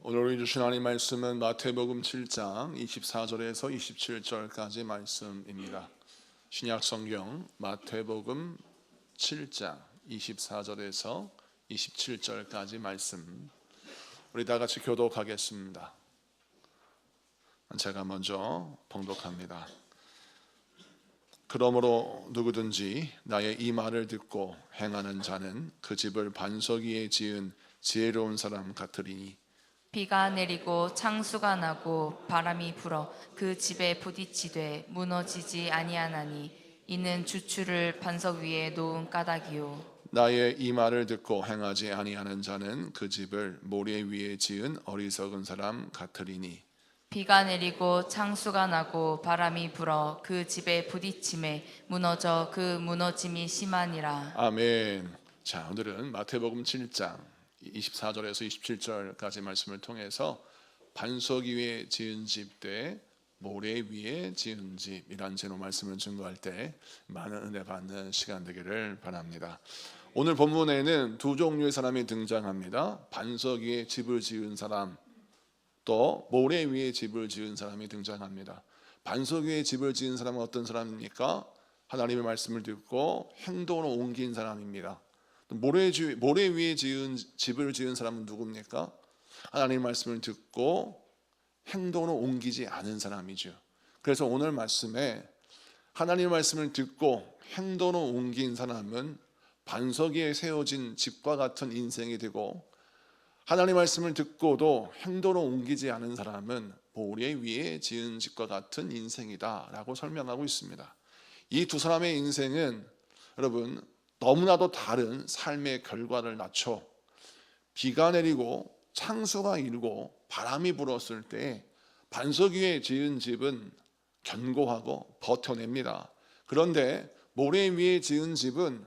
오늘 우리 주신 하나님 말씀은 마태복음 7장 24절에서 27절까지 말씀입니다. 신약 성경 마태복음 7장 24절에서 27절까지 말씀, 우리 다 같이 교독하겠습니다. 제가 먼저 봉독합니다. 그러므로 누구든지 나의 이 말을 듣고 행하는 자는 그 집을 반석 위에 지은 지혜로운 사람 같으리니 비가 내리고 창수가 나고 바람이 불어 그 집에 부딪히되 무너지지 아니하나니 이는 주추를 반석 위에 놓은 까닭이요. 나의 이 말을 듣고 행하지 아니하는 자는 그 집을 모래 위에 지은 어리석은 사람 같으리니 비가 내리고 창수가 나고 바람이 불어 그 집에 부딪힘에 무너져 그 무너짐이 심하니라. 아멘. 자, 오늘은 마태복음 7장 24절에서 27절까지 말씀을 통해서 반석 위에 지은 집 대 모래 위에 지은 집이란 제로 말씀을 증거할 때 많은 은혜 받는 시간 되기를 바랍니다. 오늘 본문에는 두 종류의 사람이 등장합니다. 반석 위에 집을 지은 사람, 또 모래 위에 집을 지은 사람이 등장합니다. 반석 위에 집을 지은 사람은 어떤 사람입니까? 하나님의 말씀을 듣고 행동으로 옮긴 사람입니다. 모래 위에 집을 지은 사람은 누굽니까? 하나님의 말씀을 듣고 행동으로 옮기지 않은 사람이죠. 그래서 오늘 말씀에 하나님의 말씀을 듣고 행동으로 옮긴 사람은 반석 위에 세워진 집과 같은 인생이 되고, 하나님의 말씀을 듣고도 행동으로 옮기지 않은 사람은 모래 위에 지은 집과 같은 인생이다 라고 설명하고 있습니다. 이 두 사람의 인생은 여러분 너무나도 다른 삶의 결과를 낳죠. 비가 내리고 창수가 일고 바람이 불었을 때 반석 위에 지은 집은 견고하고 버텨냅니다. 그런데 모래 위에 지은 집은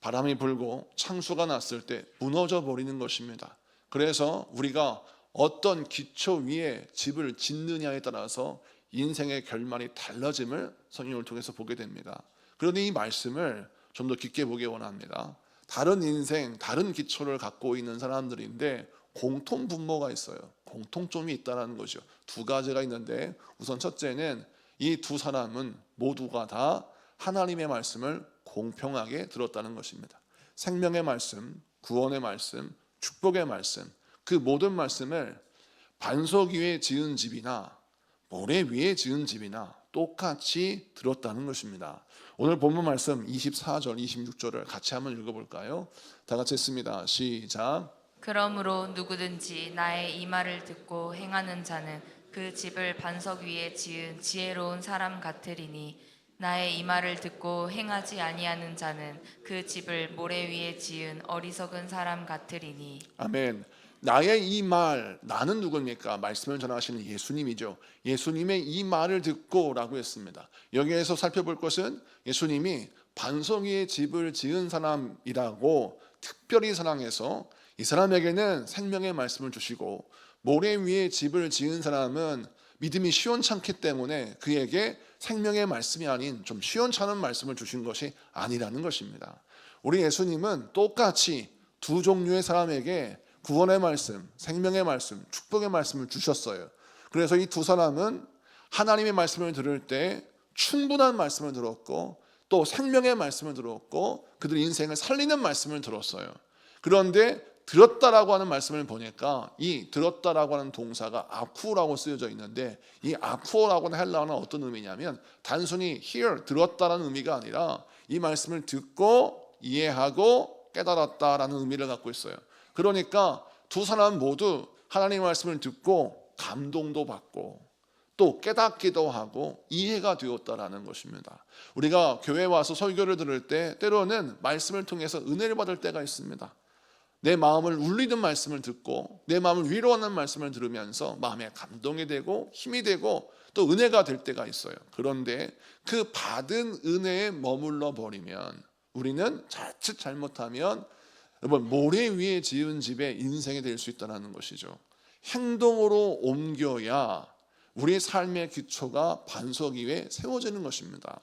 바람이 불고 창수가 났을 때 무너져 버리는 것입니다. 그래서 우리가 어떤 기초 위에 집을 짓느냐에 따라서 인생의 결말이 달라짐을 성경을 통해서 보게 됩니다. 그런데 이 말씀을 좀 더 깊게 보기 원합니다. 다른 인생, 다른 기초를 갖고 있는 사람들인데 공통 분모가 있어요. 공통점이 있다는 거죠. 두 가지가 있는데, 우선 첫째는 이 두 사람은 모두가 다 하나님의 말씀을 공평하게 들었다는 것입니다. 생명의 말씀, 구원의 말씀, 축복의 말씀, 그 모든 말씀을 반석 위에 지은 집이나 모래 위에 지은 집이나 똑같이 들었다는 것입니다. 오늘 본문 말씀 24절, 26절을 같이 한번 읽어볼까요? 다 같이 했습니다. 시작. 그러므로 누구든지 나의 이 말을 듣고 행하는 자는 그 집을 반석 위에 지은 지혜로운 사람 같으리니 나의 이 말을 듣고 행하지 아니하는 자는 그 집을 모래 위에 지은 어리석은 사람 같으리니. 아멘. 나의 이 말, 나는 누굽니까? 말씀을 전하시는 예수님이죠. 예수님의 이 말을 듣고 라고 했습니다. 여기에서 살펴볼 것은 예수님이 반석 위에 집을 지은 사람이라고 특별히 사랑해서 이 사람에게는 생명의 말씀을 주시고, 모래 위에 집을 지은 사람은 믿음이 시원찮기 때문에 그에게 생명의 말씀이 아닌 좀 시원찮은 말씀을 주신 것이 아니라는 것입니다. 우리 예수님은 똑같이 두 종류의 사람에게 구원의 말씀, 생명의 말씀, 축복의 말씀을 주셨어요. 그래서 이 두 사람은 하나님의 말씀을 들을 때 충분한 말씀을 들었고, 또 생명의 말씀을 들었고, 그들 인생을 살리는 말씀을 들었어요. 그런데 들었다라고 하는 말씀을 보니까 이 들었다라고 하는 동사가 아쿠라고 쓰여져 있는데, 이 아쿠라고 하는 헬라어는 어떤 의미냐면 단순히 hear, 들었다라는 의미가 아니라 이 말씀을 듣고 이해하고 깨달았다라는 의미를 갖고 있어요. 그러니까 두 사람 모두 하나님의 말씀을 듣고 감동도 받고 또 깨닫기도 하고 이해가 되었다라는 것입니다. 우리가 교회에 와서 설교를 들을 때 때로는 말씀을 통해서 은혜를 받을 때가 있습니다. 내 마음을 울리는 말씀을 듣고 내 마음을 위로하는 말씀을 들으면서 마음에 감동이 되고 힘이 되고 또 은혜가 될 때가 있어요. 그런데 그 받은 은혜에 머물러 버리면, 우리는 자칫 잘못하면 여러분 모래 위에 지은 집의 인생이 될 수 있다는 것이죠. 행동으로 옮겨야 우리의 삶의 기초가 반석 위에 세워지는 것입니다.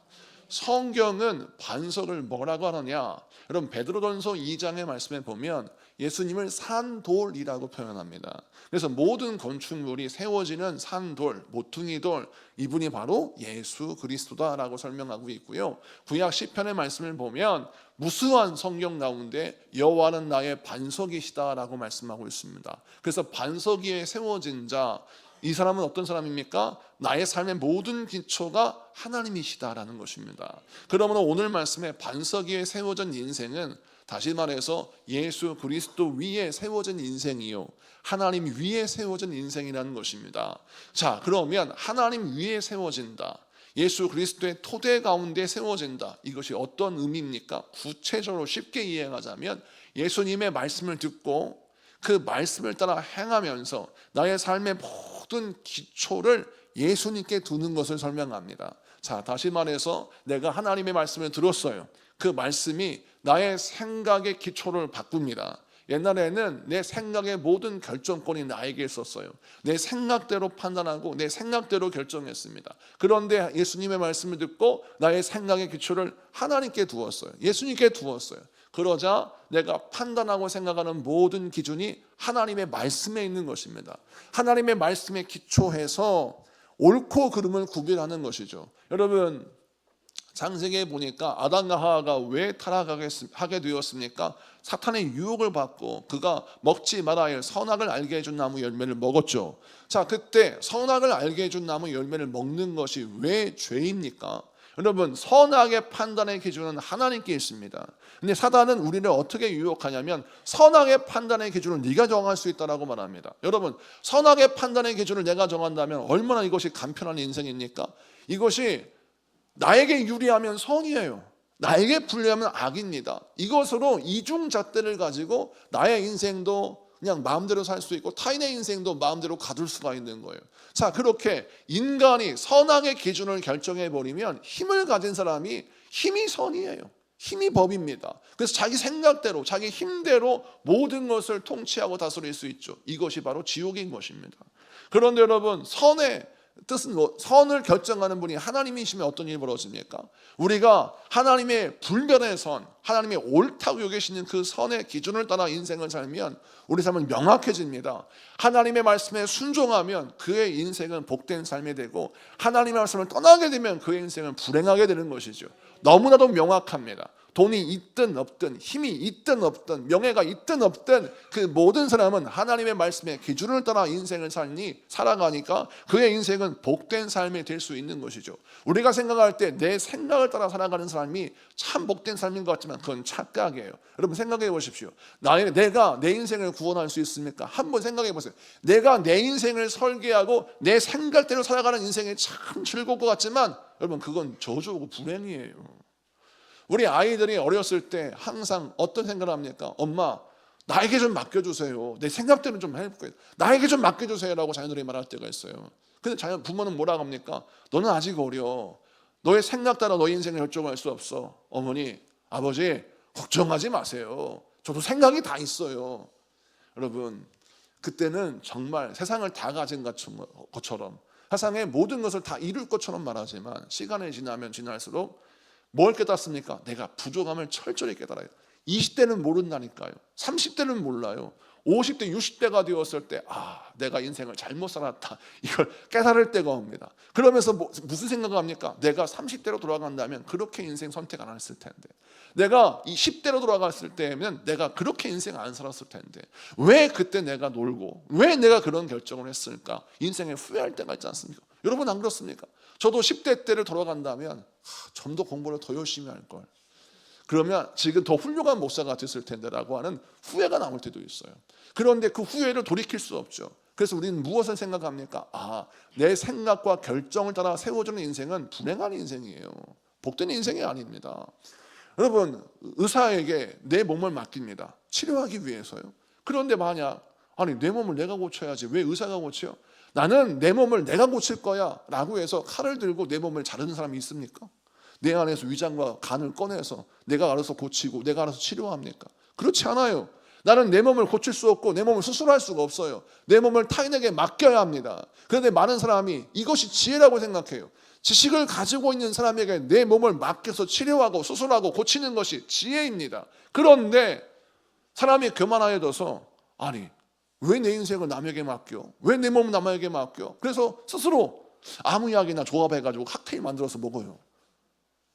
성경은 반석을 뭐라고 하느냐? 여러분 베드로전서 2장의 말씀에 보면 예수님을 산돌이라고 표현합니다. 그래서 모든 건축물이 세워지는 산돌, 모퉁이돌, 이분이 바로 예수 그리스도다라고 설명하고 있고요. 구약 시편의 말씀을 보면 무수한 성경 가운데 여호와는 나의 반석이시다라고 말씀하고 있습니다. 그래서 반석 위에 세워진 자, 이 사람은 어떤 사람입니까? 나의 삶의 모든 기초가 하나님이시다라는 것입니다. 그러므로 오늘 말씀에 반석 위에 세워진 인생은 다시 말해서 예수 그리스도 위에 세워진 인생이요, 하나님 위에 세워진 인생이라는 것입니다. 자, 그러면 하나님 위에 세워진다, 예수 그리스도의 토대 가운데 세워진다, 이것이 어떤 의미입니까? 구체적으로 쉽게 이해하자면 예수님의 말씀을 듣고 그 말씀을 따라 행하면서 나의 삶의 모든 기초를 예수님께 두는 것을 설명합니다. 자, 다시 말해서 내가 하나님의 말씀을 들었어요. 그 말씀이 나의 생각의 기초를 바꿉니다. 옛날에는 내 생각의 모든 결정권이 나에게 있었어요. 내 생각대로 판단하고 내 생각대로 결정했습니다. 그런데 예수님의 말씀을 듣고 나의 생각의 기초를 하나님께 두었어요. 예수님께 두었어요. 그러자 내가 판단하고 생각하는 모든 기준이 하나님의 말씀에 있는 것입니다. 하나님의 말씀에 기초해서 옳고 그름을 구별하는 것이죠. 여러분, 창세기에 보니까 아담과 하와가 왜 타락하게 되었습니까? 사탄의 유혹을 받고 그가 먹지 말아야 할 선악을 알게 해준 나무 열매를 먹었죠. 자, 그때 선악을 알게 해준 나무 열매를 먹는 것이 왜 죄입니까? 여러분, 선악의 판단의 기준은 하나님께 있습니다. 근데 사단은 우리를 어떻게 유혹하냐면 선악의 판단의 기준을 네가 정할 수 있다라고 말합니다. 여러분, 선악의 판단의 기준을 내가 정한다면 얼마나 이것이 간편한 인생입니까? 이것이 나에게 유리하면 선이에요, 나에게 불리하면 악입니다. 이것으로 이중잣대를 가지고 나의 인생도 그냥 마음대로 살 수 있고 타인의 인생도 마음대로 가둘 수가 있는 거예요. 자, 그렇게 인간이 선악의 기준을 결정해 버리면 힘을 가진 사람이 힘이 선이에요. 힘이 법입니다. 그래서 자기 생각대로 자기 힘대로 모든 것을 통치하고 다스릴 수 있죠. 이것이 바로 지옥인 것입니다. 그런데 여러분, 선의 뜻은 선을 결정하는 분이 하나님이시면 어떤 일이 벌어집니까? 우리가 하나님의 불변의 선, 하나님의 옳다고 여기시는 그 선의 기준을 따라 인생을 살면 우리 삶은 명확해집니다. 하나님의 말씀에 순종하면 그의 인생은 복된 삶이 되고 하나님의 말씀을 떠나게 되면 그의 인생은 불행하게 되는 것이죠. 너무나도 명확합니다. 돈이 있든 없든 힘이 있든 없든 명예가 있든 없든 그 모든 사람은 하나님의 말씀의 기준을 따라 인생을 살아가니까 그의 인생은 복된 삶이 될 수 있는 것이죠. 우리가 생각할 때 내 생각을 따라 살아가는 사람이 참 복된 삶인 것 같지만 그건 착각이에요. 여러분, 생각해 보십시오. 내가 내 인생을 구원할 수 있습니까? 한번 생각해 보세요. 내가 내 인생을 설계하고 내 생각대로 살아가는 인생이 참 즐거울 것 같지만 여러분, 그건 저주고 불행이에요. 우리 아이들이 어렸을 때 항상 어떤 생각을 합니까? 엄마, 나에게 좀 맡겨주세요. 내 생각대로 좀 해볼게요. 나에게 좀 맡겨주세요 라고 자녀들이 말할 때가 있어요. 근데 부모는 뭐라고 합니까? 너는 아직 어려. 너의 생각 따라 너의 인생을 결정할 수 없어. 어머니, 아버지, 걱정하지 마세요. 저도 생각이 다 있어요. 여러분, 그때는 정말 세상을 다 가진 것처럼 세상의 모든 것을 다 이룰 것처럼 말하지만 시간이 지나면 지날수록 뭘 깨닫습니까? 내가 부족함을 철저히 깨달아요. 20대는 모른다니까요. 30대는 몰라요. 50대, 60대가 되었을 때 내가 인생을 잘못 살았다, 이걸 깨달을 때가 옵니다. 그러면서 무슨 생각을 합니까? 내가 30대로 돌아간다면 그렇게 인생 선택 안 했을 텐데, 내가 10대로 돌아갔을 때면 내가 그렇게 인생 안 살았을 텐데, 왜 그때 내가 놀고 왜 내가 그런 결정을 했을까? 인생에 후회할 때가 있지 않습니까? 여러분, 안 그렇습니까? 저도 10대 때를 돌아간다면 좀 더 공부를 더 열심히 할걸, 그러면 지금 더 훌륭한 목사가 됐을 텐데 라고 하는 후회가 남을 때도 있어요. 그런데 그 후회를 돌이킬 수 없죠. 그래서 우리는 무엇을 생각합니까? 내 생각과 결정을 따라 세워지는 인생은 불행한 인생이에요. 복된 인생이 아닙니다. 여러분, 의사에게 내 몸을 맡깁니다. 치료하기 위해서요. 그런데 만약 내 몸을 내가 고쳐야지 왜 의사가 고쳐? 나는 내 몸을 내가 고칠 거야 라고 해서 칼을 들고 내 몸을 자르는 사람이 있습니까? 내 안에서 위장과 간을 꺼내서 내가 알아서 고치고 내가 알아서 치료합니까? 그렇지 않아요. 나는 내 몸을 고칠 수 없고 내 몸을 수술할 수가 없어요. 내 몸을 타인에게 맡겨야 합니다. 그런데 많은 사람이 이것이 지혜라고 생각해요. 지식을 가지고 있는 사람에게 내 몸을 맡겨서 치료하고 수술하고 고치는 것이 지혜입니다. 그런데 사람이 교만하게 돼서 아니 왜 내 인생을 남에게 맡겨? 왜 내 몸을 남에게 맡겨? 그래서 스스로 아무약이나 조합해가지고 칵테일 만들어서 먹어요.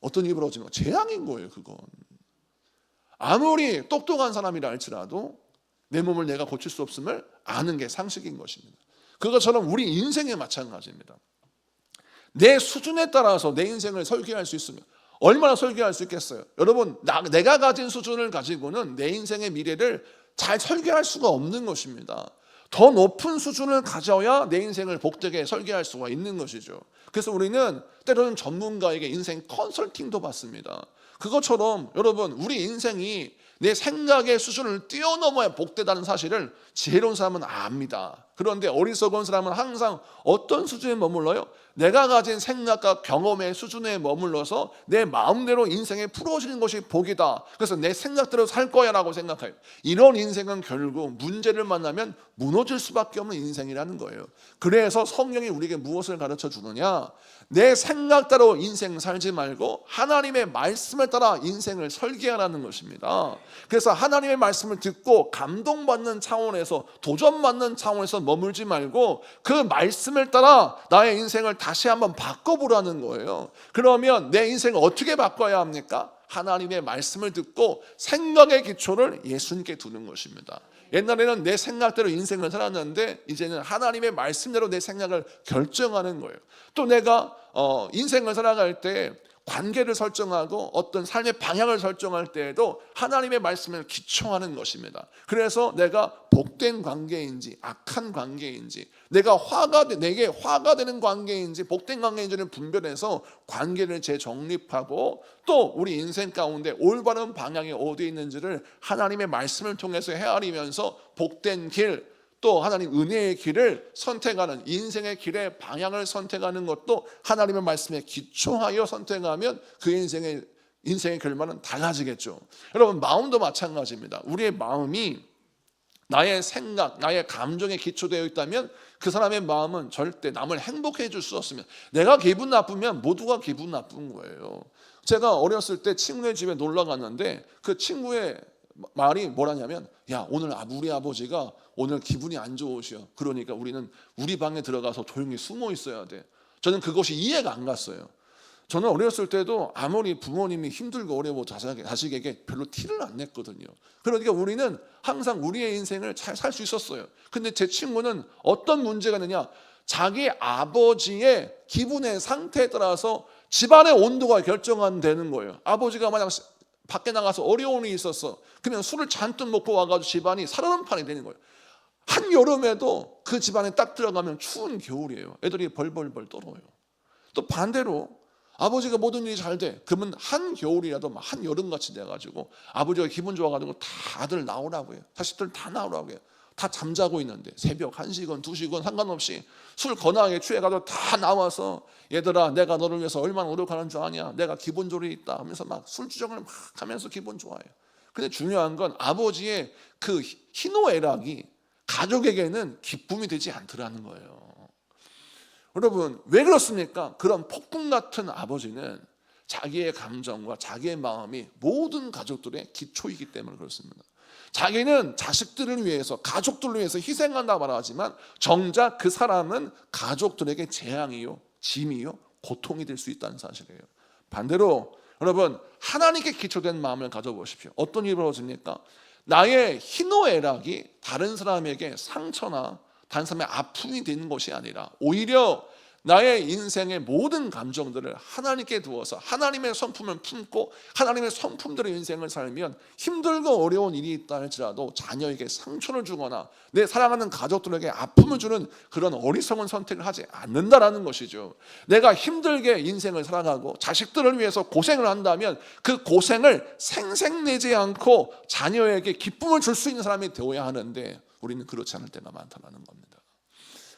어떤 일이 벌어지면 재앙인 거예요. 그건 아무리 똑똑한 사람이라 할지라도 내 몸을 내가 고칠 수 없음을 아는 게 상식인 것입니다. 그것처럼 우리 인생에 마찬가지입니다. 내 수준에 따라서 내 인생을 설계할 수 있으면 얼마나 설계할 수 있겠어요? 여러분, 내가 가진 수준을 가지고는 내 인생의 미래를 잘 설계할 수가 없는 것입니다. 더 높은 수준을 가져야 내 인생을 복되게 설계할 수가 있는 것이죠. 그래서 우리는 때로는 전문가에게 인생 컨설팅도 받습니다. 그것처럼 여러분, 우리 인생이 내 생각의 수준을 뛰어넘어야 복되다는 사실을 지혜로운 사람은 압니다. 그런데 어리석은 사람은 항상 어떤 수준에 머물러요? 내가 가진 생각과 경험의 수준에 머물러서 내 마음대로 인생에 풀어지는 것이 복이다. 그래서 내 생각대로 살 거야 라고 생각해요. 이런 인생은 결국 문제를 만나면 무너질 수밖에 없는 인생이라는 거예요. 그래서 성경이 우리에게 무엇을 가르쳐 주느냐? 내 생각대로 인생 살지 말고 하나님의 말씀에 따라 인생을 설계하라는 것입니다. 그래서 하나님의 말씀을 듣고 감동받는 차원에서, 도전받는 차원에서 머물지 말고 그 말씀을 따라 나의 인생을 다시 한번 바꿔보라는 거예요. 그러면 내 인생을 어떻게 바꿔야 합니까? 하나님의 말씀을 듣고 생각의 기초를 예수님께 두는 것입니다. 옛날에는 내 생각대로 인생을 살았는데 이제는 하나님의 말씀대로 내 생각을 결정하는 거예요. 또 내가 인생을 살아갈 때 관계를 설정하고 어떤 삶의 방향을 설정할 때에도 하나님의 말씀을 기초하는 것입니다. 그래서 내가 복된 관계인지 악한 관계인지, 내게 화가 되는 관계인지 복된 관계인지를 분별해서 관계를 재정립하고, 또 우리 인생 가운데 올바른 방향이 어디에 있는지를 하나님의 말씀을 통해서 헤아리면서 복된 길, 또 하나님 은혜의 길을 선택하는, 인생의 길의 방향을 선택하는 것도 하나님의 말씀에 기초하여 선택하면 그 인생의 결말은 달라지겠죠. 여러분, 마음도 마찬가지입니다. 우리의 마음이 나의 생각, 나의 감정에 기초되어 있다면 그 사람의 마음은 절대 남을 행복해 줄 수 없으면, 내가 기분 나쁘면 모두가 기분 나쁜 거예요. 제가 어렸을 때 친구네 집에 놀러 갔는데 그 친구의 말이 뭐라냐면, 야, 오늘 우리 아버지가 오늘 기분이 안 좋으셔. 그러니까 우리는 우리 방에 들어가서 조용히 숨어 있어야 돼. 저는 그것이 이해가 안 갔어요. 저는 어렸을 때도 아무리 부모님이 힘들고 어려워 자식에게 별로 티를 안 냈거든요. 그러니까 우리는 항상 우리의 인생을 잘 살 수 있었어요. 근데 제 친구는 어떤 문제가 있느냐, 자기 아버지의 기분의 상태에 따라서 집안의 온도가 결정되는 거예요. 아버지가 만약 밖에 나가서 어려운 일이 있었어, 그러면 술을 잔뜩 먹고 와가지고 집안이 살얼음판이 되는 거예요. 한여름에도 그 집안에 딱 들어가면 추운 겨울이에요. 애들이 벌벌벌 떨어요. 또 반대로 아버지가 모든 일이 잘 돼, 그러면 한겨울이라도 막 한여름같이 돼가지고 아버지가 기분 좋아가지고 다들 나오라고 해요. 자식들 다 나오라고 해요. 다 잠자고 있는데 새벽 1시건 2시건 상관없이 술 거나하게 취해가지고 다 나와서, 얘들아 내가 너를 위해서 얼마나 노력하는 줄 아냐, 내가 기분 조리 있다 하면서 막 술주정을 막 하면서 기분 좋아해요. 근데 중요한 건 아버지의 그 희노애락이 가족에게는 기쁨이 되지 않더라는 거예요. 여러분, 왜 그렇습니까? 그런 폭풍 같은 아버지는 자기의 감정과 자기의 마음이 모든 가족들의 기초이기 때문에 그렇습니다. 자기는 자식들을 위해서, 가족들을 위해서 희생한다 말하지만 정작 그 사람은 가족들에게 재앙이요, 짐이요, 고통이 될 수 있다는 사실이에요. 반대로 여러분, 하나님께 기초된 마음을 가져보십시오. 어떤 일이 벌어집니까? 나의 희노애락이 다른 사람에게 상처나 다른 사람의 아픔이 되는 것이 아니라 오히려 나의 인생의 모든 감정들을 하나님께 두어서 하나님의 성품을 품고 하나님의 성품대로 인생을 살면 힘들고 어려운 일이 있다 할지라도 자녀에게 상처를 주거나 내 사랑하는 가족들에게 아픔을 주는 그런 어리석은 선택을 하지 않는다라는 것이죠. 내가 힘들게 인생을 살아가고 자식들을 위해서 고생을 한다면 그 고생을 생색내지 않고 자녀에게 기쁨을 줄 수 있는 사람이 되어야 하는데 우리는 그렇지 않을 때가 많다는 겁니다.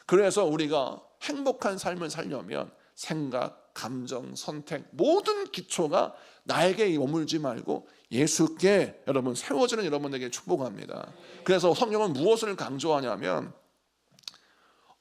그래서 우리가 행복한 삶을 살려면 생각, 감정, 선택 모든 기초가 나에게 머물지 말고 예수께 여러분 세워지는 여러분에게 축복합니다. 그래서 성경은 무엇을 강조하냐면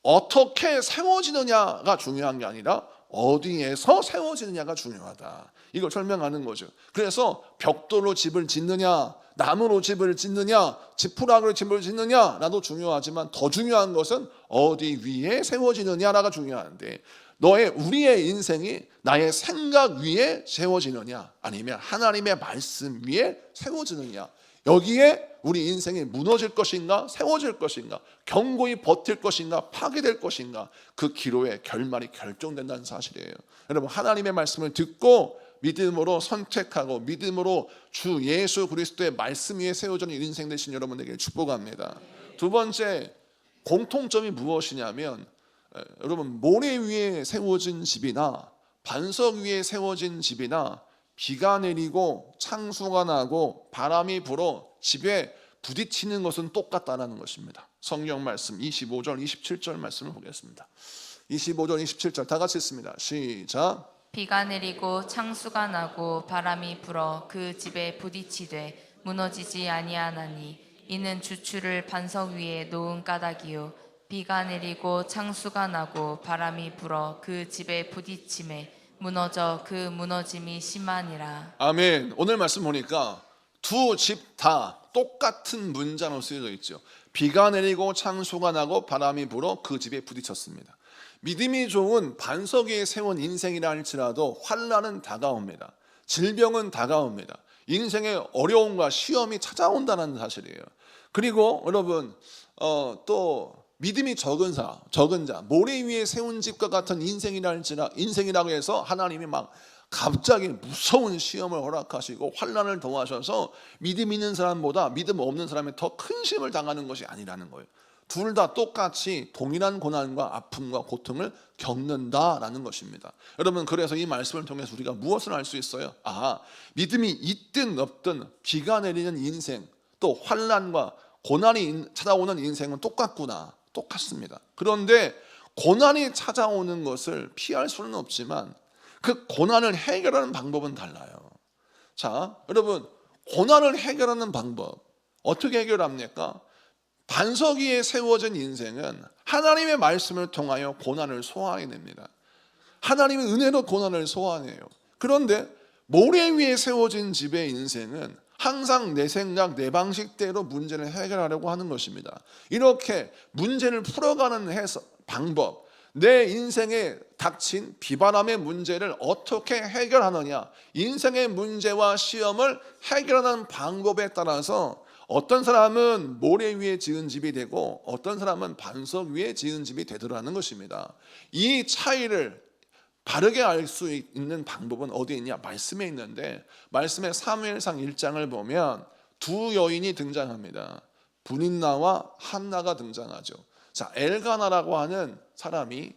어떻게 세워지느냐가 중요한 게 아니라 어디에서 세워지느냐가 중요하다. 이걸 설명하는 거죠. 그래서 벽돌로 집을 짓느냐, 나무로 집을 짓느냐, 지푸라기로 집을 짓느냐 나도 중요하지만 더 중요한 것은 어디 위에 세워지느냐가 중요한데, 우리의 인생이 나의 생각 위에 세워지느냐 아니면 하나님의 말씀 위에 세워지느냐, 여기에 우리 인생이 무너질 것인가 세워질 것인가, 견고히 버틸 것인가 파괴될 것인가, 그 기로의 결말이 결정된다는 사실이에요. 여러분, 하나님의 말씀을 듣고 믿음으로 선택하고 믿음으로 주 예수 그리스도의 말씀 위에 세워진 인생 되신 여러분에게 축복합니다. 두 번째 공통점이 무엇이냐면, 여러분, 모래 위에 세워진 집이나 반석 위에 세워진 집이나 비가 내리고 창수가 나고 바람이 불어 집에 부딪히는 것은 똑같다는 것입니다. 성경 말씀 25절 27절 말씀을 보겠습니다. 25절 27절 다 같이 읽습니다. 시작. 비가 내리고 창수가 나고 바람이 불어 그 집에 부딪히되 무너지지 아니하나니 이는 주추를 반석 위에 놓은 까닭이요 비가 내리고 창수가 나고 바람이 불어 그 집에 부딪힘에 무너져 그 무너짐이 심하니라. 아멘. 오늘 말씀 보니까 두 집 다 똑같은 문장으로 쓰여져 있죠. 비가 내리고 창수가 나고 바람이 불어 그 집에 부딪혔습니다. 믿음이 좋은 반석 위에 세운 인생이라 할지라도 환난은 다가옵니다. 질병은 다가옵니다. 인생의 어려움과 시험이 찾아온다는 사실이에요. 그리고 여러분, 또 믿음이 적은 자, 모래 위에 세운 집과 같은 인생이라고 해서 하나님이 막 갑자기 무서운 시험을 허락하시고 환난을 더하셔서 믿음 있는 사람보다 믿음 없는 사람이 더 큰 시험을 당하는 것이 아니라는 거예요. 둘 다 똑같이 동일한 고난과 아픔과 고통을 겪는다라는 것입니다. 여러분, 그래서 이 말씀을 통해서 우리가 무엇을 알 수 있어요? 믿음이 있든 없든 비가 내리는 인생, 또 환난과 고난이 찾아오는 인생은 똑같습니다. 그런데 고난이 찾아오는 것을 피할 수는 없지만 그 고난을 해결하는 방법은 달라요. 자, 여러분, 고난을 해결하는 방법 어떻게 해결합니까? 반석 위에 세워진 인생은 하나님의 말씀을 통하여 고난을 소화해냅니다. 하나님의 은혜로 고난을 소화해내요. 그런데 모래 위에 세워진 집의 인생은 항상 내 생각, 내 방식대로 문제를 해결하려고 하는 것입니다. 이렇게 문제를 풀어가는 방법, 내 인생에 닥친 비바람의 문제를 어떻게 해결하느냐, 인생의 문제와 시험을 해결하는 방법에 따라서 어떤 사람은 모래 위에 지은 집이 되고 어떤 사람은 반석 위에 지은 집이 되더라는 것입니다. 이 차이를 바르게 알 수 있는 방법은 어디에 있냐? 말씀에 있는데, 말씀의 사무엘상 1장을 보면 두 여인이 등장합니다. 브닌나와 한나가 등장하죠. 자, 엘가나라고 하는 사람이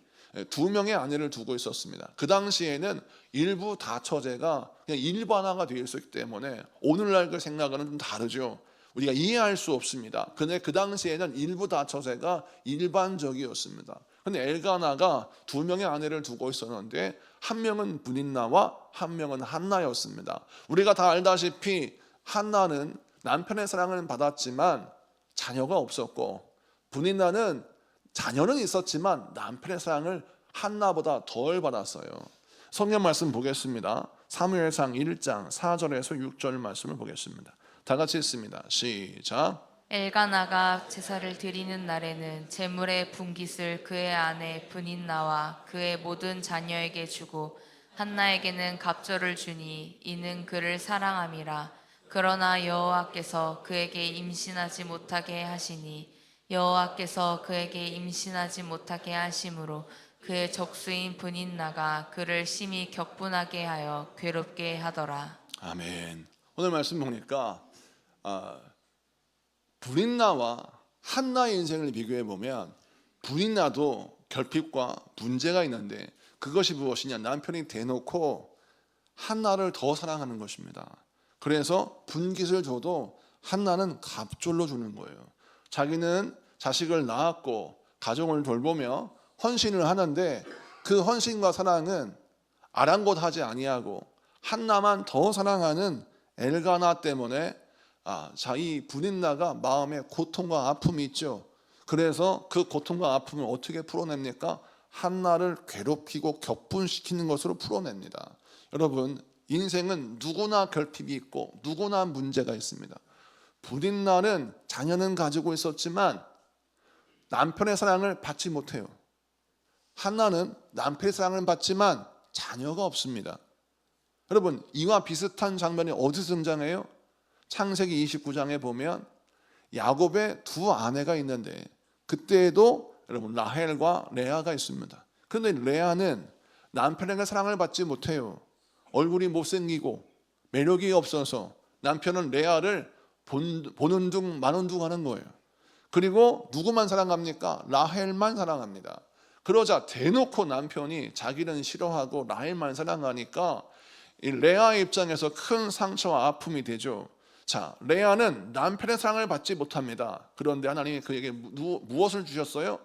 두 명의 아내를 두고 있었습니다. 그 당시에는 일부 다처제가 그냥 일반화가 되어 있었기 때문에 오늘날 그 생각과는 좀 다르죠. 우리가 이해할 수 없습니다. 근데 그 당시에는 일부 다처제가 일반적이었습니다. 근데 엘가나가 두 명의 아내를 두고 있었는데 한 명은 브닌나와 한 명은 한나였습니다. 우리가 다 알다시피 한나는 남편의 사랑을 받았지만 자녀가 없었고, 브닌나는 자녀는 있었지만 남편의 사랑을 한나보다 덜 받았어요. 성경 말씀 보겠습니다. 사무엘상 1장 4절에서 6절 말씀을 보겠습니다. 다 같이 읽습니다. 시작. 엘가나가 제사를 드리는 날에는 제물의 분깃을 그의 아내 브닌나와 그의 모든 자녀에게 주고 한나에게는 갑절을 주니 이는 그를 사랑함이라. 그러나 여호와께서 그에게 임신하지 못하게 하시니 여호와께서 그에게 임신하지 못하게 하심으로 그의 적수인 브닌나가 그를 심히 격분하게 하여 괴롭게 하더라. 아멘. 오늘 말씀 보니까 브린나와 한나의 인생을 비교해 보면 브린나도 결핍과 문제가 있는데 그것이 무엇이냐? 남편이 대놓고 한나를 더 사랑하는 것입니다. 그래서 분깃을 줘도 한나는 갑절로 주는 거예요. 자기는 자식을 낳았고 가정을 돌보며 헌신을 하는데 그 헌신과 사랑은 아랑곳하지 아니하고 한나만 더 사랑하는 엘가나 때문에 이 브닌나가 마음에 고통과 아픔이 있죠. 그래서 그 고통과 아픔을 어떻게 풀어냅니까? 한나를 괴롭히고 격분시키는 것으로 풀어냅니다. 여러분, 인생은 누구나 결핍이 있고 누구나 문제가 있습니다. 불임나는 자녀는 가지고 있었지만 남편의 사랑을 받지 못해요. 한나는 남편의 사랑을 받지만 자녀가 없습니다. 여러분, 이와 비슷한 장면이 어디서 등장해요? 창세기 29장에 보면 야곱의 두 아내가 있는데 그때에도 여러분 라헬과 레아가 있습니다. 그런데 레아는 남편에게 사랑을 받지 못해요. 얼굴이 못생기고 매력이 없어서 남편은 레아를 보는 둥 마는 둥 하는 거예요. 그리고 누구만 사랑합니까? 라헬만 사랑합니다. 그러자 대놓고 남편이 자기는 싫어하고 라헬만 사랑하니까 이 레아의 입장에서 큰 상처와 아픔이 되죠. 자, 레아는 남편의 사랑을 받지 못합니다. 그런데 하나님이 그에게 무엇을 주셨어요?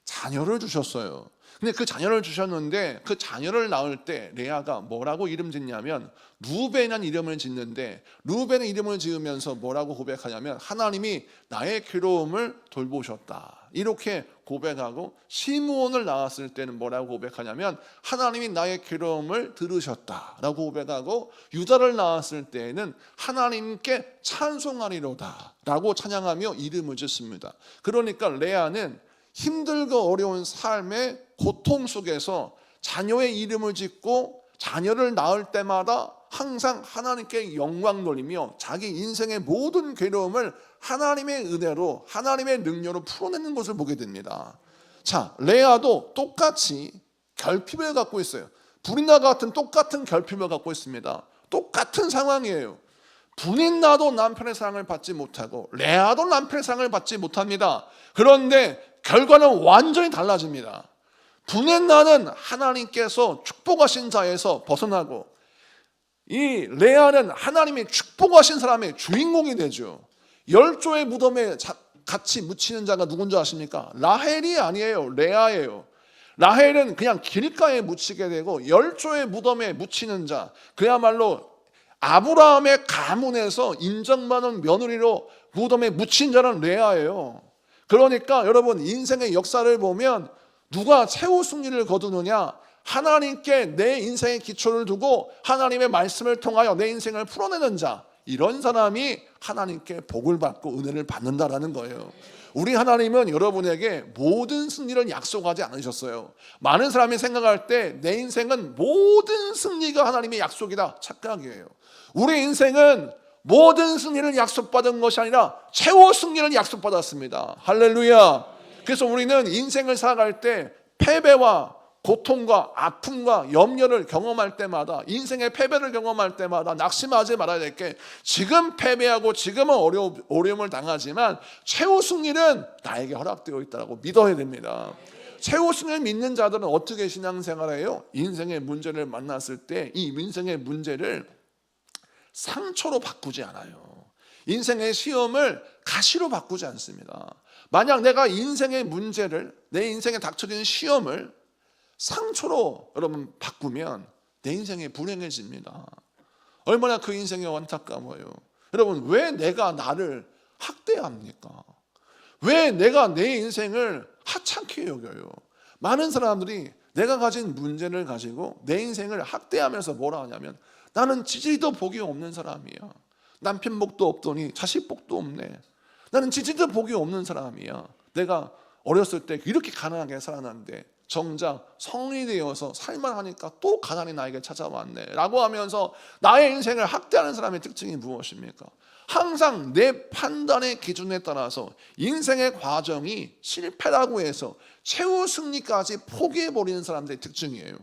자녀를 주셨어요. 근데 그 자녀를 주셨는데 그 자녀를 낳을 때 레아가 뭐라고 이름 짓냐면 루벤이라는 이름을 짓는데, 루벤의 이름을 지으면서 뭐라고 고백하냐면 하나님이 나의 괴로움을 돌보셨다 이렇게 고백하고, 시므온을 낳았을 때는 뭐라고 고백하냐면 하나님이 나의 괴로움을 들으셨다라고 고백하고, 유다를 낳았을 때에는 하나님께 찬송하리로다 라고 찬양하며 이름을 짓습니다. 그러니까 레아는 힘들고 어려운 삶의 고통 속에서 자녀의 이름을 짓고 자녀를 낳을 때마다 항상 하나님께 영광 돌리며 자기 인생의 모든 괴로움을 하나님의 은혜로, 하나님의 능력으로 풀어내는 것을 보게 됩니다. 자, 레아도 똑같이 결핍을 갖고 있어요. 불임나 같은 똑같은 결핍을 갖고 있습니다. 똑같은 상황이에요. 불임나도 남편의 사랑을 받지 못하고 레아도 남편의 사랑을 받지 못합니다. 그런데 결과는 완전히 달라집니다. 불임나는 하나님께서 축복하신 자에서 벗어나고, 이 레아는 하나님이 축복하신 사람의 주인공이 되죠. 열조의 무덤에 같이 묻히는 자가 누군지 아십니까? 라헬이 아니에요. 레아예요. 라헬은 그냥 길가에 묻히게 되고, 열조의 무덤에 묻히는 자, 그야말로 아브라함의 가문에서 인정받은 며느리로 무덤에 묻힌 자는 레아예요. 그러니까 여러분, 인생의 역사를 보면 누가 최후 승리를 거두느냐? 하나님께 내 인생의 기초를 두고 하나님의 말씀을 통하여 내 인생을 풀어내는 자, 이런 사람이 하나님께 복을 받고 은혜를 받는다라는 거예요. 우리 하나님은 여러분에게 모든 승리를 약속하지 않으셨어요. 많은 사람이 생각할 때 내 인생은 모든 승리가 하나님의 약속이다, 착각이에요. 우리 인생은 모든 승리를 약속받은 것이 아니라 최후 승리를 약속받았습니다. 할렐루야. 그래서 우리는 인생을 살아갈 때 패배와 고통과 아픔과 염려를 경험할 때마다, 인생의 패배를 경험할 때마다 낙심하지 말아야 될 게, 지금 패배하고 지금은 어려움을 당하지만 최후 승리는 나에게 허락되어 있다고 믿어야 됩니다. 최후 승리를 믿는 자들은 어떻게 신앙생활을 해요? 인생의 문제를 만났을 때 이 인생의 문제를 상처로 바꾸지 않아요. 인생의 시험을 가시로 바꾸지 않습니다. 만약 내가 인생의 문제를, 내 인생에 닥쳐진 시험을 상처로 여러분 바꾸면 내 인생이 불행해집니다. 얼마나 그 인생이 안타까워요. 여러분, 왜 내가 나를 학대합니까? 왜 내가 내 인생을 하찮게 여겨요? 많은 사람들이 내가 가진 문제를 가지고 내 인생을 학대하면서 뭐라 하냐면, 나는 지지도 복이 없는 사람이야. 남편 복도 없더니 자식 복도 없네. 나는 지지도 복이 없는 사람이야. 내가 어렸을 때 이렇게 가난하게 살아났는데 정작 성인이 되어서 살만하니까 또 가난이 나에게 찾아왔네 라고 하면서 나의 인생을 학대하는 사람의 특징이 무엇입니까? 항상 내 판단의 기준에 따라서 인생의 과정이 실패라고 해서 최후 승리까지 포기해버리는 사람들의 특징이에요.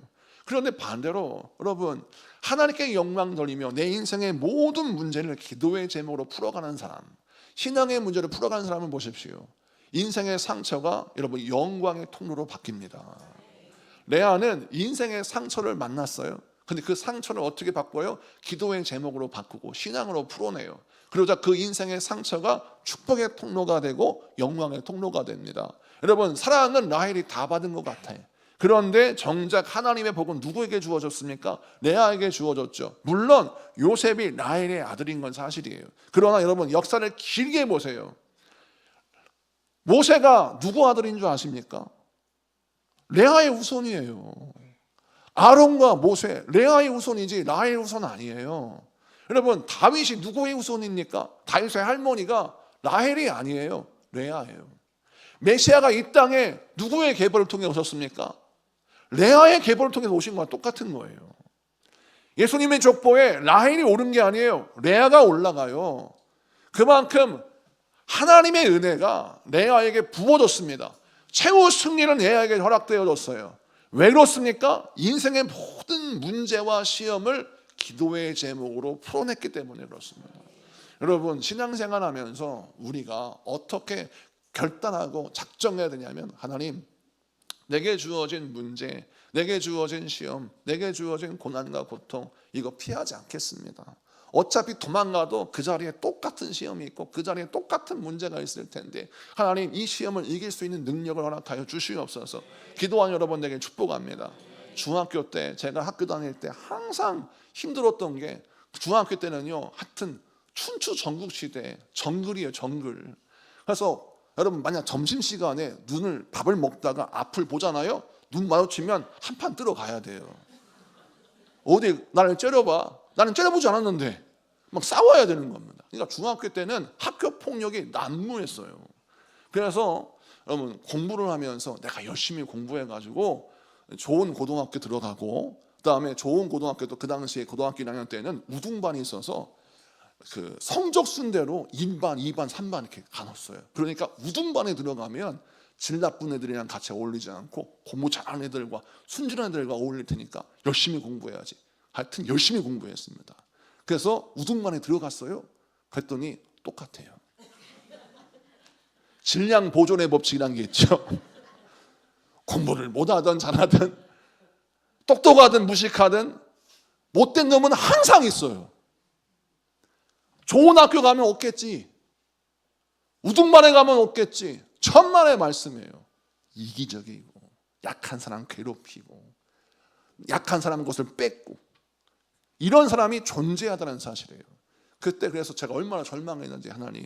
그런데 반대로 여러분, 하나님께 영광 돌리며 내 인생의 모든 문제를 기도의 제목으로 풀어가는 사람, 신앙의 문제를 풀어가는 사람을 보십시오. 인생의 상처가 여러분 영광의 통로로 바뀝니다. 레아는 인생의 상처를 만났어요. 근데 그 상처를 어떻게 바꿔요? 기도의 제목으로 바꾸고 신앙으로 풀어내요. 그러자 그 인생의 상처가 축복의 통로가 되고 영광의 통로가 됩니다. 여러분, 사랑은 라헬이 다 받은 것 같아요. 그런데 정작 하나님의 복은 누구에게 주어졌습니까? 레아에게 주어졌죠. 물론 요셉이 라헬의 아들인 건 사실이에요. 그러나 여러분, 역사를 길게 보세요. 모세가 누구 아들인 줄 아십니까? 레아의 후손이에요. 아론과 모세, 레아의 후손이지 라헬의 후손 아니에요. 여러분, 다윗이 누구의 후손입니까? 다윗의 할머니가 라헬이 아니에요. 레아예요. 메시아가 이 땅에 누구의 계보를 통해 오셨습니까? 레아의 계보를 통해서 오신 거와 똑같은 거예요. 예수님의 족보에 라헬이 오른 게 아니에요. 레아가 올라가요. 그만큼 하나님의 은혜가 레아에게 부어졌습니다. 최후 승리는 레아에게 허락되어졌어요. 왜 그렇습니까? 인생의 모든 문제와 시험을 기도의 제목으로 풀어냈기 때문에 그렇습니다. 여러분, 신앙생활 하면서 우리가 어떻게 결단하고 작정해야 되냐면, 하나님, 내게 주어진 문제, 내게 주어진 시험, 내게 주어진 고난과 고통, 이거 피하지 않겠습니다. 어차피 도망가도 그 자리에 똑같은 시험이 있고 그 자리에 똑같은 문제가 있을 텐데, 하나님, 이 시험을 이길 수 있는 능력을 허락하여 주시옵소서. 기도한 여러분에게 축복합니다. 중학교 때, 제가 학교 다닐 때 항상 힘들었던 게, 중학교 때는요, 하여튼 춘추 전국시대 정글이에요, 정글. 그래서 여러분, 만약 점심시간에 밥을 먹다가 앞을 보잖아요. 눈 마주치면 한 판 뜨러 가야 돼요. 어디 나를 째려봐. 나는 째려보지 않았는데 막 싸워야 되는 겁니다. 그러니까 중학교 때는 학교 폭력이 난무했어요. 그래서 여러분, 공부를 하면서 내가 열심히 공부해가지고 좋은 고등학교 들어가고, 그다음에 좋은 고등학교도, 그 당시에 고등학교 1학년 때는 우등반이 있어서 그 성적 순대로 1반, 2반, 3반 이렇게 가눴어요. 그러니까 우등반에 들어가면 질 나쁜 애들이랑 같이 어울리지 않고 공부 잘하는 애들과 순진한 애들과 어울릴 테니까 열심히 공부해야지. 하여튼 열심히 공부했습니다. 그래서 우등반에 들어갔어요. 그랬더니 똑같아요. 질량 보존의 법칙이라는 게 있죠. 공부를 못하든 잘하든 똑똑하든 무식하든 못된 놈은 항상 있어요. 좋은 학교 가면 없겠지, 우등반에 가면 없겠지. 천만의 말씀이에요. 이기적이고 약한 사람 괴롭히고 약한 사람 것을 뺏고, 이런 사람이 존재하다는 사실이에요. 그때 그래서 제가 얼마나 절망했는지, 하나님,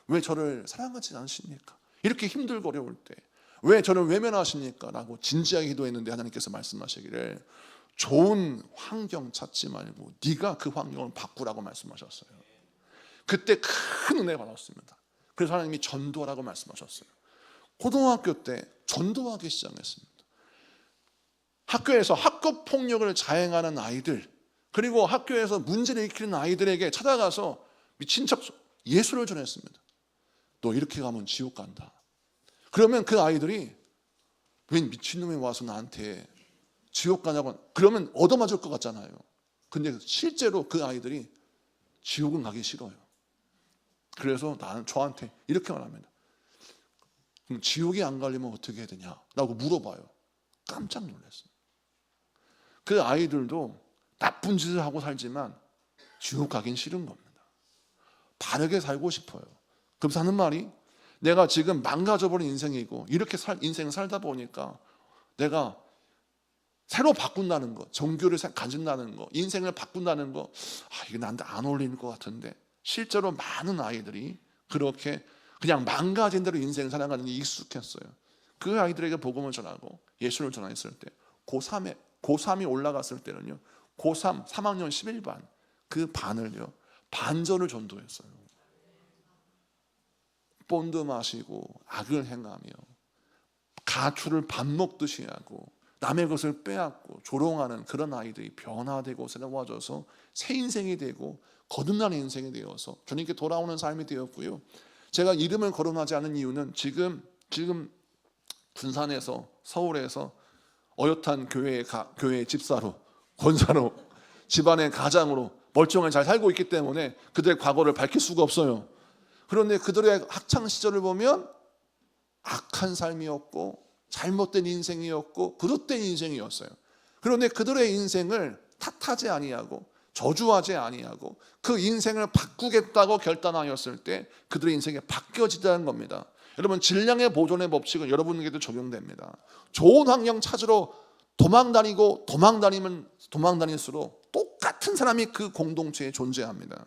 왜 저를 사랑하지 않으십니까? 이렇게 힘들고 어려울 때 왜 저를 외면하십니까? 라고 진지하게 기도했는데, 하나님께서 말씀하시기를 좋은 환경 찾지 말고 네가 그 환경을 바꾸라고 말씀하셨어요. 그때 큰 은혜 받았습니다. 그래서 하나님이 전도하라고 말씀하셨어요. 고등학교 때 전도하기 시작했습니다. 학교에서 학교 폭력을 자행하는 아이들, 그리고 학교에서 문제를 일으키는 아이들에게 찾아가서 미친 척 예수를 전했습니다. 너 이렇게 가면 지옥 간다. 그러면 그 아이들이, 웬 미친놈이 와서 나한테 지옥 가냐고, 그러면 얻어맞을 것 같잖아요. 근데 실제로 그 아이들이 지옥은 가기 싫어요. 그래서 저한테 이렇게 말합니다. 그럼 지옥에 안 가려면 어떻게 해야 되냐? 라고 물어봐요. 깜짝 놀랐어요. 그 아이들도 나쁜 짓을 하고 살지만 지옥 가긴 싫은 겁니다. 바르게 살고 싶어요. 그래서 하는 말이, 내가 지금 망가져버린 인생이고 이렇게 인생을 살다 보니까 내가 새로 바꾼다는 거, 종교를 가진다는 거, 인생을 바꾼다는 거, 이게 나한테 안 어울리는 것 같은데, 실제로 많은 아이들이 그렇게 그냥 망가진 대로 인생을 살아가는 게 익숙했어요. 그 아이들에게 복음을 전하고 예수를 전했을 때, 고3이 올라갔을 때는요, 고3 3학년 11반 그 반을요, 반절을 전도했어요. 본드 마시고 악을 행하며 가출을 밥 먹듯이 하고 남의 것을 빼앗고 조롱하는 그런 아이들이 변화되고 새로워져서 새 인생이 되고 거듭나는 인생이 되어서 주님께 돌아오는 삶이 되었고요. 제가 이름을 거론하지 않은 이유는 지금 군산에서, 서울에서 어엿한 교회의 집사로, 권사로, 집안의 가장으로 멀쩡하게 잘 살고 있기 때문에 그들의 과거를 밝힐 수가 없어요. 그런데 그들의 학창 시절을 보면 악한 삶이었고 잘못된 인생이었고 그릇된 인생이었어요. 그런데 그들의 인생을 탓하지 아니하고 저주하지 아니하고 그 인생을 바꾸겠다고 결단하였을 때 그들의 인생이 바뀌어지다는 겁니다. 여러분, 질량의 보존의 법칙은 여러분에게도 적용됩니다. 좋은 환경 찾으러 도망다니면 도망다닐수록 똑같은 사람이 그 공동체에 존재합니다.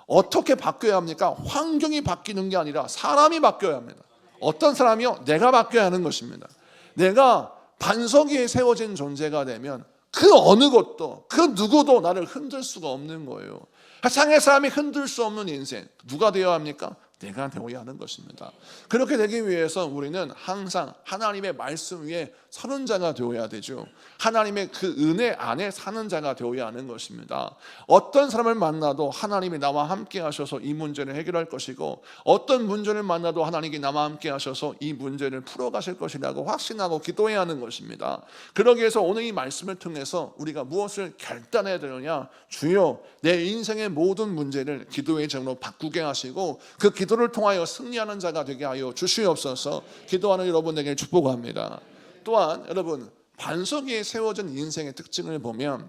어떻게 바뀌어야 합니까? 환경이 바뀌는 게 아니라 사람이 바뀌어야 합니다. 어떤 사람이요? 내가 바뀌어야 하는 것입니다. 내가 반석 위에 세워진 존재가 되면 그 어느 것도 그 누구도 나를 흔들 수가 없는 거예요. 세상의 사람이 흔들 수 없는 인생, 누가 되어야 합니까? 내가 되어야 하는 것입니다. 그렇게 되기 위해서 우리는 항상 하나님의 말씀 위에 서는 자가 되어야 되죠. 하나님의 그 은혜 안에 사는 자가 되어야 하는 것입니다. 어떤 사람을 만나도 하나님이 나와 함께 하셔서 이 문제를 해결할 것이고, 어떤 문제를 만나도 하나님이 나와 함께 하셔서 이 문제를 풀어가실 것이라고 확신하고 기도해야 하는 것입니다. 그러기 위해서 오늘 이 말씀을 통해서 우리가 무엇을 결단해야 되느냐, 주여 내 인생의 모든 문제를 기도의 제목으로 바꾸게 하시고 그 기도를 통하여 승리하는 자가 되게 하여 주시옵소서. 기도하는 여러분에게 축복합니다. 또한 여러분, 반석 위에 세워진 인생의 특징을 보면,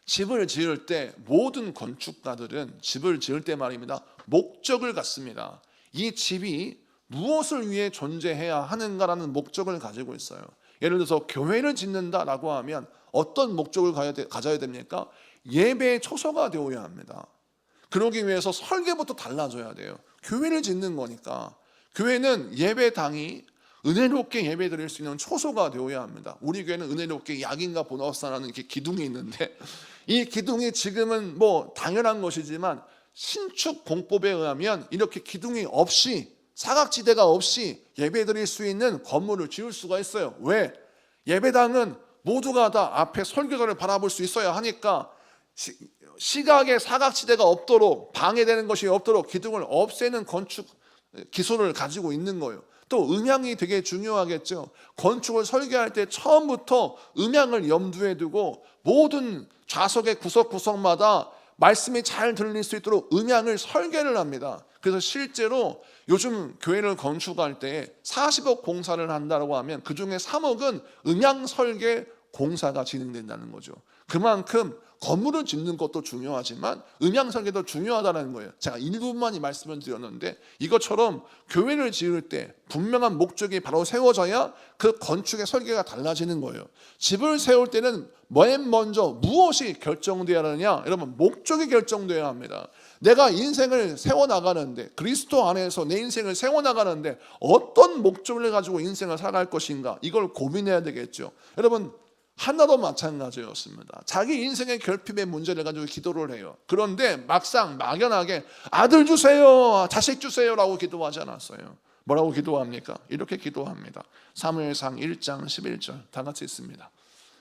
집을 지을 때 모든 건축가들은 집을 지을 때 말입니다, 목적을 갖습니다. 이 집이 무엇을 위해 존재해야 하는가라는 목적을 가지고 있어요. 예를 들어서 교회를 짓는다라고 하면 어떤 목적을 가져야 됩니까? 예배의 초소가 되어야 합니다. 그러기 위해서 설계부터 달라져야 돼요. 교회를 짓는 거니까 교회는 예배당이 은혜롭게 예배드릴 수 있는 초소가 되어야 합니다. 우리 교회는 은혜롭게 약인과 보너스라는 이렇게 기둥이 있는데, 이 기둥이 지금은 뭐 당연한 것이지만 신축 공법에 의하면 이렇게 기둥이 없이, 사각지대가 없이 예배드릴 수 있는 건물을 지을 수가 있어요. 왜? 예배당은 모두가 다 앞에 설교자를 바라볼 수 있어야 하니까 시각에 사각지대가 없도록, 방해되는 것이 없도록 기둥을 없애는 건축 기술을 가지고 있는 거예요. 또 음향이 되게 중요하겠죠. 건축을 설계할 때 처음부터 음향을 염두에 두고 모든 좌석의 구석구석마다 말씀이 잘 들릴 수 있도록 음향을 설계를 합니다. 그래서 실제로 요즘 교회를 건축할 때 40억 공사를 한다고 하면 그 중에 3억은 음향 설계 공사가 진행된다는 거죠. 그만큼 건물을 짓는 것도 중요하지만 음향 설계도 중요하다는 거예요. 제가 일부만 이 말씀을 드렸는데, 이것처럼 교회를 지을 때 분명한 목적이 바로 세워져야 그 건축의 설계가 달라지는 거예요. 집을 세울 때는 맨 먼저 무엇이 결정되어야 하느냐? 여러분, 목적이 결정되어야 합니다. 내가 인생을 세워나가는데, 그리스도 안에서 내 인생을 세워나가는데 어떤 목적을 가지고 인생을 살아갈 것인가, 이걸 고민해야 되겠죠. 여러분, 한나도 마찬가지였습니다. 자기 인생의 결핍의 문제를 가지고 기도를 해요. 그런데 막상 막연하게 아들 주세요, 자식 주세요라고 기도하지 않았어요. 뭐라고 기도합니까? 이렇게 기도합니다. 사무엘상 1장 11절 다 같이 있습니다.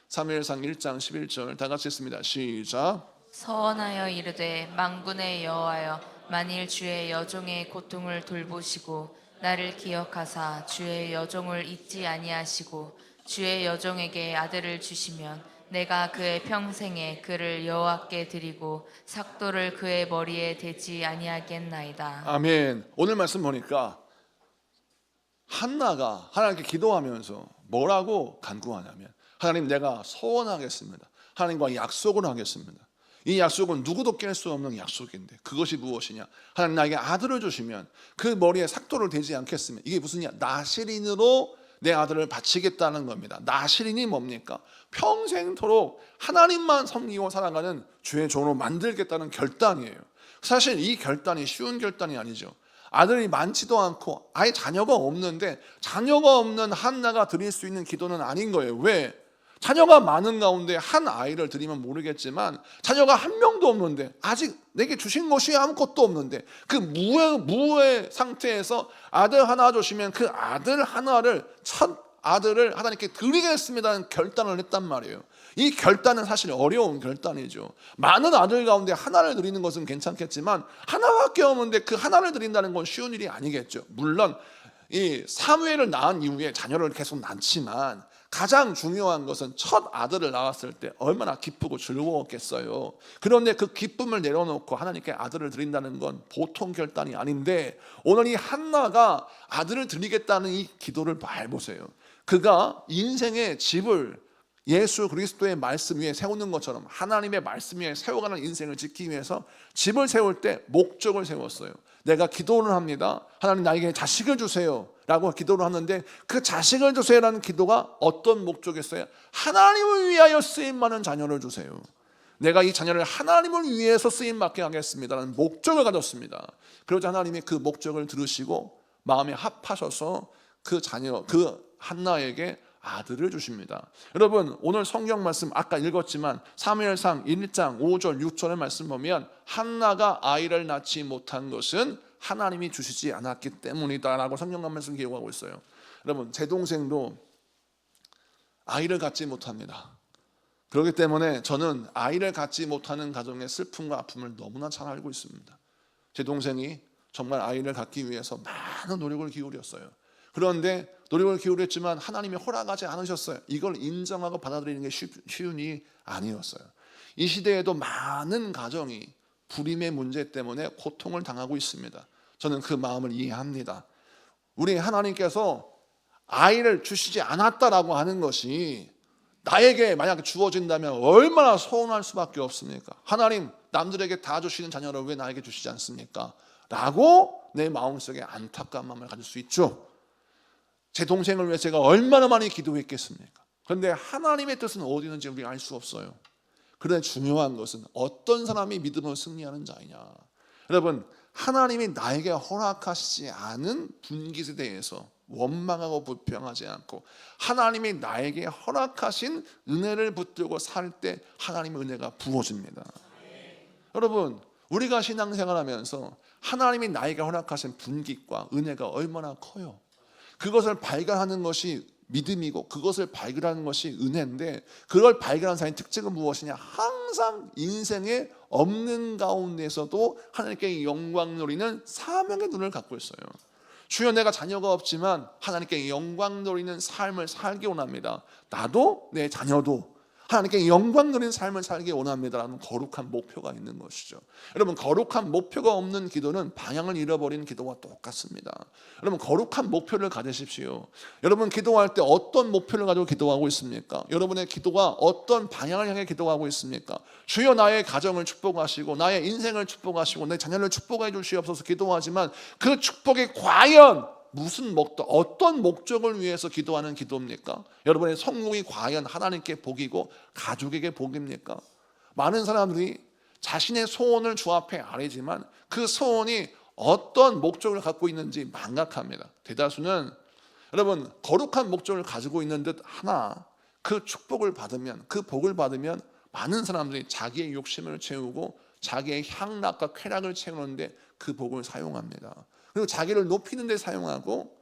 사무엘상 1장 11절 다 같이 있습니다. 시작. 서원하여 이르되 만군의 여호와여, 만일 주의 여종의 고통을 돌보시고 나를 기억하사 주의 여종을 잊지 아니하시고 주의 여종에게 아들을 주시면 내가 그의 평생에 그를 여호와께 드리고 삭도를 그의 머리에 대지 아니하겠나이다. 아멘. 오늘 말씀 보니까 한나가 하나님께 기도하면서 뭐라고 간구하냐면, 하나님, 내가 서원하겠습니다. 하나님과 약속을 하겠습니다. 이 약속은 누구도 깰 수 없는 약속인데, 그것이 무엇이냐? 하나님, 나에게 아들을 주시면 그 머리에 삭도를 대지 않겠습니다. 이게 무슨냐? 나실인으로 내 아들을 바치겠다는 겁니다. 나실인이 뭡니까? 평생토록 하나님만 섬기고 살아가는 주의 종으로 만들겠다는 결단이에요. 사실 이 결단이 쉬운 결단이 아니죠. 아들이 많지도 않고 아예 자녀가 없는데, 자녀가 없는 한나가 드릴 수 있는 기도는 아닌 거예요. 왜? 자녀가 많은 가운데 한 아이를 드리면 모르겠지만, 자녀가 한 명도 없는데, 아직 내게 주신 것이 아무것도 없는데, 그 무의 상태에서 아들 하나 주시면 그 아들 하나를, 첫 아들을 하나님께 드리겠습니다는 결단을 했단 말이에요. 이 결단은 사실 어려운 결단이죠. 많은 아들 가운데 하나를 드리는 것은 괜찮겠지만, 하나밖에 없는데 그 하나를 드린다는 건 쉬운 일이 아니겠죠. 물론 이 사무엘을 낳은 이후에 자녀를 계속 낳지만, 가장 중요한 것은 첫 아들을 낳았을 때 얼마나 기쁘고 즐거웠겠어요. 그런데 그 기쁨을 내려놓고 하나님께 아들을 드린다는 건 보통 결단이 아닌데, 오늘 이 한나가 아들을 드리겠다는 이 기도를 봐보세요. 그가 인생의 집을 예수 그리스도의 말씀 위에 세우는 것처럼 하나님의 말씀 위에 세워가는 인생을 짓기 위해서 집을 세울 때 목적을 세웠어요. 내가 기도를 합니다. 하나님, 나에게 자식을 주세요 라고 기도를 하는데, 그 자식을 주세요라는 기도가 어떤 목적이었어요? 하나님을 위하여 쓰임받는 자녀를 주세요. 내가 이 자녀를 하나님을 위해서 쓰임받게 하겠습니다라는 목적을 가졌습니다. 그러자 하나님이 그 목적을 들으시고 마음에 합하셔서 그 자녀, 그 한나에게 아들을 주십니다. 여러분 오늘 성경 말씀 아까 읽었지만 사무엘상 1장 5절 6절의 말씀 보면 한나가 아이를 낳지 못한 것은 하나님이 주시지 않았기 때문이다 라고 성경 말씀 기록하고 있어요. 여러분 제 동생도 아이를 갖지 못합니다. 그렇기 때문에 저는 아이를 갖지 못하는 가정의 슬픔과 아픔을 너무나 잘 알고 있습니다. 제 동생이 정말 아이를 갖기 위해서 많은 노력을 기울였어요. 그런데 노력을 기울였지만 하나님이 허락하지 않으셨어요. 이걸 인정하고 받아들이는 게 쉬운 일이 아니었어요. 이 시대에도 많은 가정이 불임의 문제 때문에 고통을 당하고 있습니다. 저는 그 마음을 이해합니다. 우리 하나님께서 아이를 주시지 않았다라고 하는 것이 나에게 만약 주어진다면 얼마나 서운할 수밖에 없습니까? 하나님 남들에게 다 주시는 자녀를 왜 나에게 주시지 않습니까? 라고 내 마음속에 안타까운 마음을 가질 수 있죠. 제 동생을 위해 제가 얼마나 많이 기도했겠습니까? 그런데 하나님의 뜻은 어디 있는지 우리가 알 수 없어요. 그런데 중요한 것은 어떤 사람이 믿음으로 승리하는 자이냐. 여러분 하나님이 나에게 허락하시지 않은 분깃에 대해서 원망하고 불평하지 않고 하나님이 나에게 허락하신 은혜를 붙들고 살 때 하나님의 은혜가 부어집니다. 여러분 우리가 신앙생활하면서 하나님이 나에게 허락하신 분깃과 은혜가 얼마나 커요. 그것을 발견하는 것이 믿음이고 그것을 발견하는 것이 은혜인데 그걸 발견한 사람의 특징은 무엇이냐? 항상 인생의 없는 가운데서도 하나님께 영광 누리는 사명의 눈을 갖고 있어요. 주여 내가 자녀가 없지만 하나님께 영광 누리는 삶을 살기 원합니다. 나도 내 자녀도 하나님께 영광 누리는 삶을 살기 원합니다라는 거룩한 목표가 있는 것이죠. 여러분 거룩한 목표가 없는 기도는 방향을 잃어버리는 기도와 똑같습니다. 여러분 거룩한 목표를 가지십시오. 여러분 기도할 때 어떤 목표를 가지고 기도하고 있습니까? 여러분의 기도가 어떤 방향을 향해 기도하고 있습니까? 주여 나의 가정을 축복하시고 나의 인생을 축복하시고 내 자녀를 축복해 주시옵소서 기도하지만 그 축복이 과연 무슨 어떤 목적을 위해서 기도하는 기도입니까? 여러분의 성공이 과연 하나님께 복이고 가족에게 복입니까? 많은 사람들이 자신의 소원을 주 앞에 아뢰지만 그 소원이 어떤 목적을 갖고 있는지 망각합니다. 대다수는 여러분 거룩한 목적을 가지고 있는 듯 하나 그 축복을 받으면 그 복을 받으면 많은 사람들이 자기의 욕심을 채우고 자기의 향락과 쾌락을 채우는데 그 복을 사용합니다. 그리고 자기를 높이는 데 사용하고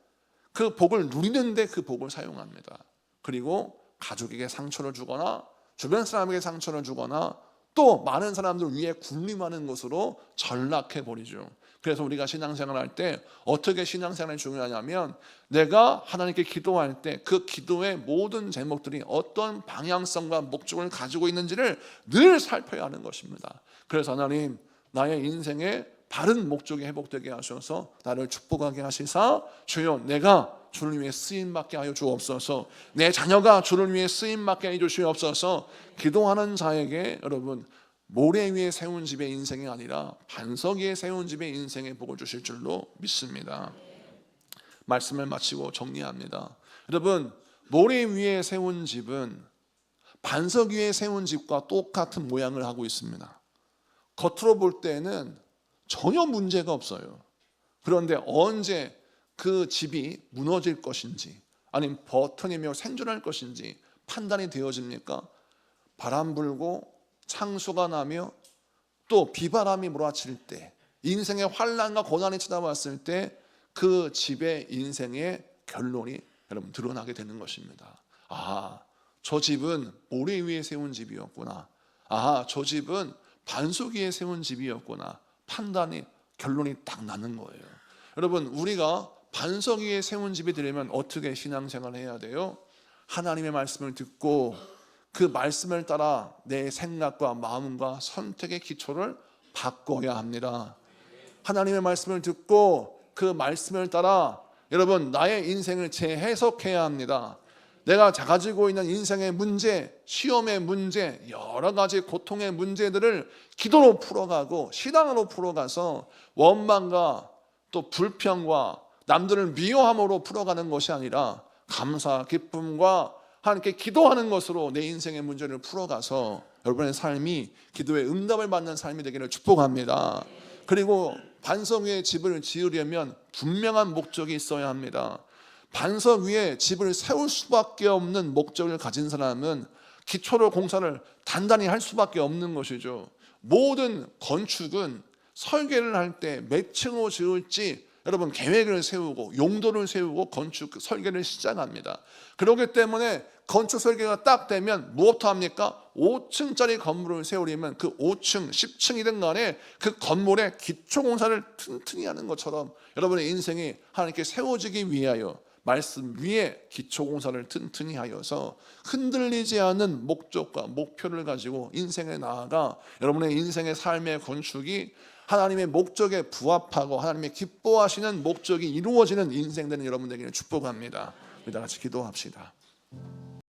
그 복을 누리는 데 그 복을 사용합니다. 그리고 가족에게 상처를 주거나 주변 사람에게 상처를 주거나 또 많은 사람들 위에 군림하는 것으로 전락해 버리죠. 그래서 우리가 신앙생활할 때 어떻게 신앙생활이 중요하냐면 내가 하나님께 기도할 때 그 기도의 모든 제목들이 어떤 방향성과 목적을 가지고 있는지를 늘 살펴야 하는 것입니다. 그래서 하나님 나의 인생에 바른 목적이 회복되게 하셔서 나를 축복하게 하시사 주여 내가 주를 위해 쓰임받게 하여 주옵소서 내 자녀가 주를 위해 쓰임받게 해 주시옵소서 기도하는 자에게 여러분 모래 위에 세운 집의 인생이 아니라 반석 위에 세운 집의 인생의 복을 주실 줄로 믿습니다. 말씀을 마치고 정리합니다. 여러분 모래 위에 세운 집은 반석 위에 세운 집과 똑같은 모양을 하고 있습니다. 겉으로 볼 때는 전혀 문제가 없어요. 그런데 언제 그 집이 무너질 것인지 아니면 버텨내며 생존할 것인지 판단이 되어집니까? 바람 불고 창수가 나며 또 비바람이 몰아칠 때 인생의 환난과 고난이 찾아왔을 때 그 집의 인생의 결론이 여러분 드러나게 되는 것입니다. 아, 저 집은 모래 위에 세운 집이었구나. 아, 저 집은 반석 위에 세운 집이었구나. 판단이 결론이 딱 나는 거예요. 여러분 우리가 반석 위에 세운 집이 되려면 어떻게 신앙생활을 해야 돼요? 하나님의 말씀을 듣고 그 말씀을 따라 내 생각과 마음과 선택의 기초를 바꿔야 합니다. 하나님의 말씀을 듣고 그 말씀을 따라 여러분 나의 인생을 재해석해야 합니다. 내가 가지고 있는 인생의 문제, 시험의 문제, 여러 가지 고통의 문제들을 기도로 풀어가고 신앙으로 풀어가서 원망과 또 불평과 남들을 미워함으로 풀어가는 것이 아니라 감사, 기쁨과 하나님께 기도하는 것으로 내 인생의 문제를 풀어가서 여러분의 삶이 기도의 응답을 받는 삶이 되기를 축복합니다. 그리고 반석 위에 집을 지으려면 분명한 목적이 있어야 합니다. 반석 위에 집을 세울 수밖에 없는 목적을 가진 사람은 기초로 공사를 단단히 할 수밖에 없는 것이죠. 모든 건축은 설계를 할 때 몇 층으로 지을지 여러분 계획을 세우고 용도를 세우고 건축 설계를 시작합니다. 그렇기 때문에 건축 설계가 딱 되면 무엇도 합니까? 5층짜리 건물을 세우려면 그 5층, 10층이든 간에 그 건물의 기초 공사를 튼튼히 하는 것처럼 여러분의 인생이 하나님께 세워지기 위하여 말씀 위에 기초 공사를 튼튼히 하여서 흔들리지 않는 목적과 목표를 가지고 인생에 나아가 여러분의 인생의 삶의 건축이 하나님의 목적에 부합하고 하나님의 기뻐하시는 목적이 이루어지는 인생 되는 여러분 되기를 축복합니다. 우리 다 같이 기도합시다.